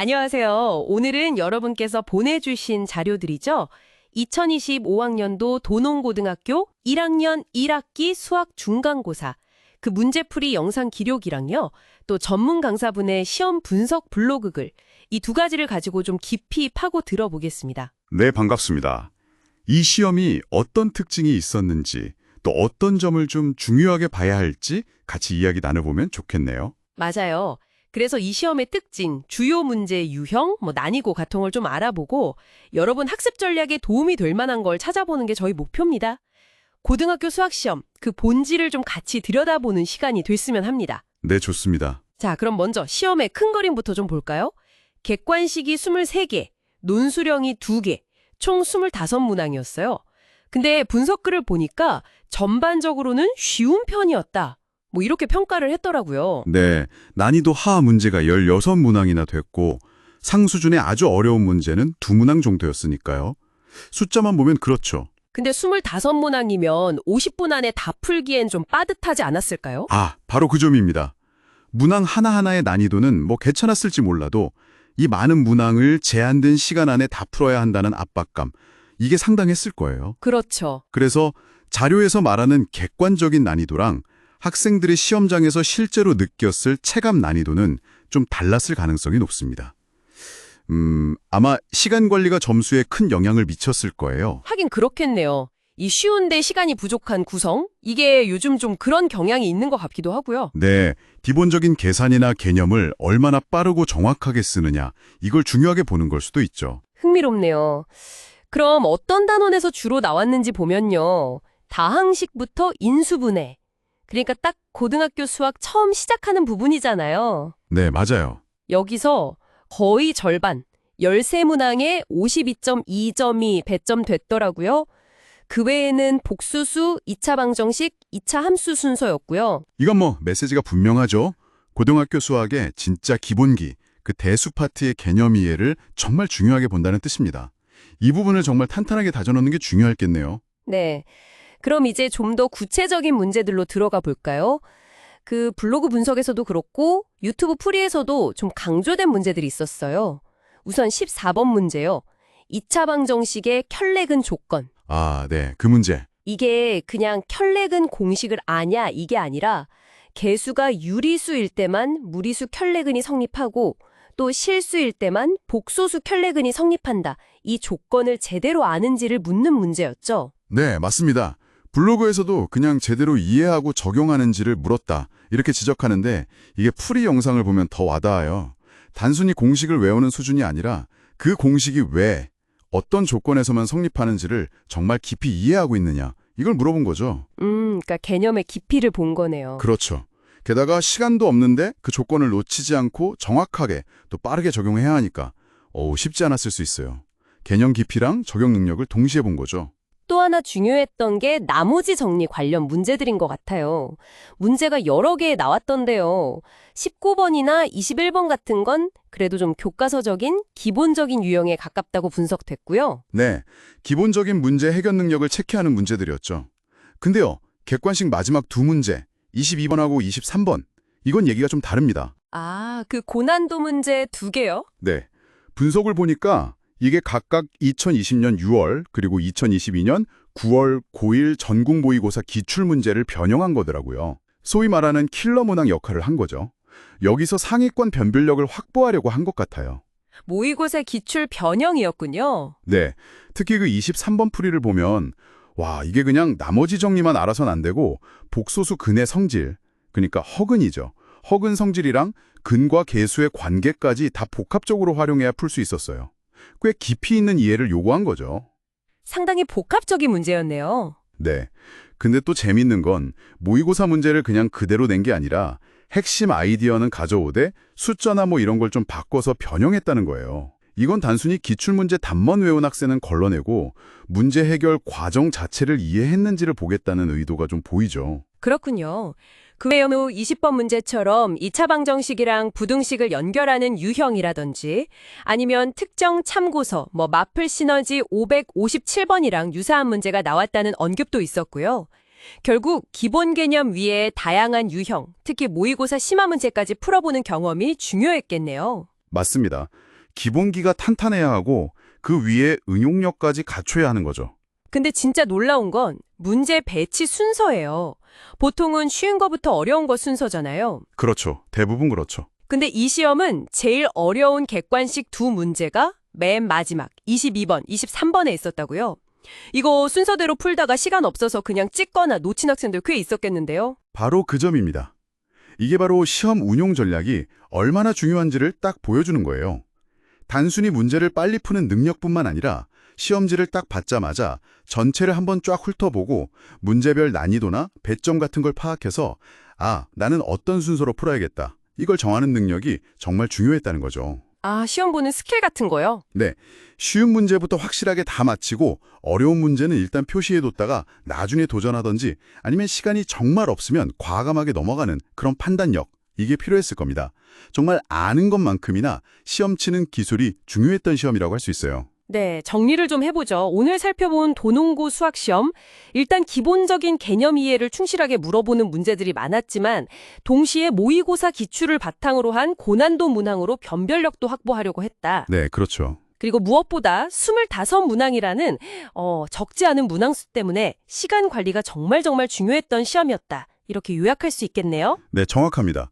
안녕하세요. 오늘은 여러분께서 보내주신 자료들이죠. 2025학년도 도농고등학교 1학년 1학기 수학 중간고사 그 문제풀이 영상 기록이랑요. 또 전문 강사분의 시험 분석 블로그 글 이 두 가지를 가지고 좀 깊이 파고 들어보겠습니다. 네, 반갑습니다. 이 시험이 어떤 특징이 있었는지, 또 어떤 점을 좀 중요하게 봐야 할지 같이 이야기 나눠보면 좋겠네요. 맞아요. 그래서 이 시험의 특징, 주요 문제 유형, 난이도 가통을 좀 알아보고 여러분 학습 전략에 도움이 될 만한 걸 찾아보는 게 저희 목표입니다. 고등학교 수학시험, 그 본질을 좀 같이 들여다보는 시간이 됐으면 합니다. 네, 좋습니다. 자, 그럼 먼저 시험의 큰 그림부터 좀 볼까요? 객관식이 23개, 논수령이 2개, 총 25문항이었어요. 근데 분석글을 보니까 전반적으로는 쉬운 편이었다. 이렇게 평가를 했더라고요. 네, 난이도 하 문제가 16문항이나 됐고 상수준의 아주 어려운 문제는 2문항 정도였으니까요. 숫자만 보면 그렇죠. 근데 25문항이면 50분 안에 다 풀기엔 좀 빠듯하지 않았을까요? 바로 그 점입니다. 문항 하나하나의 난이도는 괜찮았을지 몰라도 이 많은 문항을 제한된 시간 안에 다 풀어야 한다는 압박감, 이게 상당했을 거예요. 그렇죠. 그래서 자료에서 말하는 객관적인 난이도랑 학생들이 시험장에서 실제로 느꼈을 체감 난이도는 좀 달랐을 가능성이 높습니다. 아마 시간 관리가 점수에 큰 영향을 미쳤을 거예요. 하긴 그렇겠네요. 이 쉬운데 시간이 부족한 구성? 이게 요즘 좀 그런 경향이 있는 것 같기도 하고요. 네, 기본적인 계산이나 개념을 얼마나 빠르고 정확하게 쓰느냐, 이걸 중요하게 보는 걸 수도 있죠. 흥미롭네요. 그럼 어떤 단원에서 주로 나왔는지 보면요. 다항식부터 인수분해. 그러니까 딱 고등학교 수학 처음 시작하는 부분이잖아요. 네, 맞아요. 여기서 거의 절반, 13문항에 52.2점이 배점됐더라고요. 그 외에는 복수수, 2차 방정식, 2차 함수 순서였고요. 이건 메시지가 분명하죠. 고등학교 수학의 진짜 기본기, 그 대수 파트의 개념 이해를 정말 중요하게 본다는 뜻입니다. 이 부분을 정말 탄탄하게 다져놓는 게 중요했겠네요. 네. 그럼 이제 좀 더 구체적인 문제들로 들어가 볼까요? 그 블로그 분석에서도 그렇고 유튜브 풀이에서도 좀 강조된 문제들이 있었어요. 우선 14번 문제요. 2차 방정식의 켤레근 조건. 네, 그 문제. 이게 그냥 켤레근 공식을 아냐 이게 아니라 개수가 유리수일 때만 무리수 켤레근이 성립하고 또 실수일 때만 복소수 켤레근이 성립한다. 이 조건을 제대로 아는지를 묻는 문제였죠. 네, 맞습니다. 블로그에서도 그냥 제대로 이해하고 적용하는지를 물었다, 이렇게 지적하는데 이게 풀이 영상을 보면 더 와닿아요. 단순히 공식을 외우는 수준이 아니라 그 공식이 왜, 어떤 조건에서만 성립하는지를 정말 깊이 이해하고 있느냐, 이걸 물어본 거죠. 그러니까 개념의 깊이를 본 거네요. 그렇죠. 게다가 시간도 없는데 그 조건을 놓치지 않고 정확하게 또 빠르게 적용해야 하니까 쉽지 않았을 수 있어요. 개념 깊이랑 적용 능력을 동시에 본 거죠. 또 하나 중요했던 게 나머지 정리 관련 문제들인 것 같아요. 문제가 여러 개 나왔던데요. 19번이나 21번 같은 건 그래도 좀 교과서적인 기본적인 유형에 가깝다고 분석됐고요. 네, 기본적인 문제 해결 능력을 체크하는 문제들이었죠. 근데요, 객관식 마지막 두 문제, 22번하고 23번, 이건 얘기가 좀 다릅니다. 그 고난도 문제 2개요? 네, 분석을 보니까 이게 각각 2020년 6월 그리고 2022년 9월 고1 전국 모의고사 기출문제를 변형한 거더라고요. 소위 말하는 킬러 문항 역할을 한 거죠. 여기서 상위권 변별력을 확보하려고 한 것 같아요. 모의고사 기출 변형이었군요. 네, 특히 그 23번 풀이를 보면 이게 그냥 나머지 정리만 알아서는 안 되고 복소수 근의 성질, 그러니까 허근이죠. 허근 성질이랑 근과 계수의 관계까지 다 복합적으로 활용해야 풀 수 있었어요. 꽤 깊이 있는 이해를 요구한 거죠. 상당히 복합적인 문제였네요. 네. 근데 또 재밌는 건 모의고사 문제를 그냥 그대로 낸 게 아니라 핵심 아이디어는 가져오되 숫자나 이런 걸 좀 바꿔서 변형했다는 거예요. 이건 단순히 기출문제 답만 외운 학생은 걸러내고 문제 해결 과정 자체를 이해했는지를 보겠다는 의도가 좀 보이죠. 그렇군요. 그 외에도 20번 문제처럼 2차 방정식이랑 부등식을 연결하는 유형이라든지 아니면 특정 참고서, 마플 시너지 557번이랑 유사한 문제가 나왔다는 언급도 있었고요. 결국 기본 개념 위에 다양한 유형, 특히 모의고사 심화 문제까지 풀어보는 경험이 중요했겠네요. 맞습니다. 기본기가 탄탄해야 하고 그 위에 응용력까지 갖춰야 하는 거죠. 근데 진짜 놀라운 건 문제 배치 순서예요. 보통은 쉬운 거부터 어려운 거 순서잖아요. 그렇죠. 대부분 그렇죠. 근데 이 시험은 제일 어려운 객관식 두 문제가 맨 마지막 22번, 23번에 있었다고요. 이거 순서대로 풀다가 시간 없어서 그냥 찍거나 놓친 학생들 꽤 있었겠는데요. 바로 그 점입니다. 이게 바로 시험 운용 전략이 얼마나 중요한지를 딱 보여주는 거예요. 단순히 문제를 빨리 푸는 능력뿐만 아니라 시험지를 딱 받자마자 전체를 한번 쫙 훑어보고 문제별 난이도나 배점 같은 걸 파악해서 아, 나는 어떤 순서로 풀어야겠다. 이걸 정하는 능력이 정말 중요했다는 거죠. 아, 시험 보는 스킬 같은 거요? 네, 쉬운 문제부터 확실하게 다 마치고 어려운 문제는 일단 표시해뒀다가 나중에 도전하던지 아니면 시간이 정말 없으면 과감하게 넘어가는 그런 판단력, 이게 필요했을 겁니다. 정말 아는 것만큼이나 시험 치는 기술이 중요했던 시험이라고 할 수 있어요. 네, 정리를 좀 해보죠. 오늘 살펴본 도농고 수학시험, 일단 기본적인 개념 이해를 충실하게 물어보는 문제들이 많았지만 동시에 모의고사 기출을 바탕으로 한 고난도 문항으로 변별력도 확보하려고 했다. 네, 그렇죠. 그리고 무엇보다 25문항이라는 적지 않은 문항수 때문에 시간 관리가 정말 중요했던 시험이었다. 이렇게 요약할 수 있겠네요. 네, 정확합니다.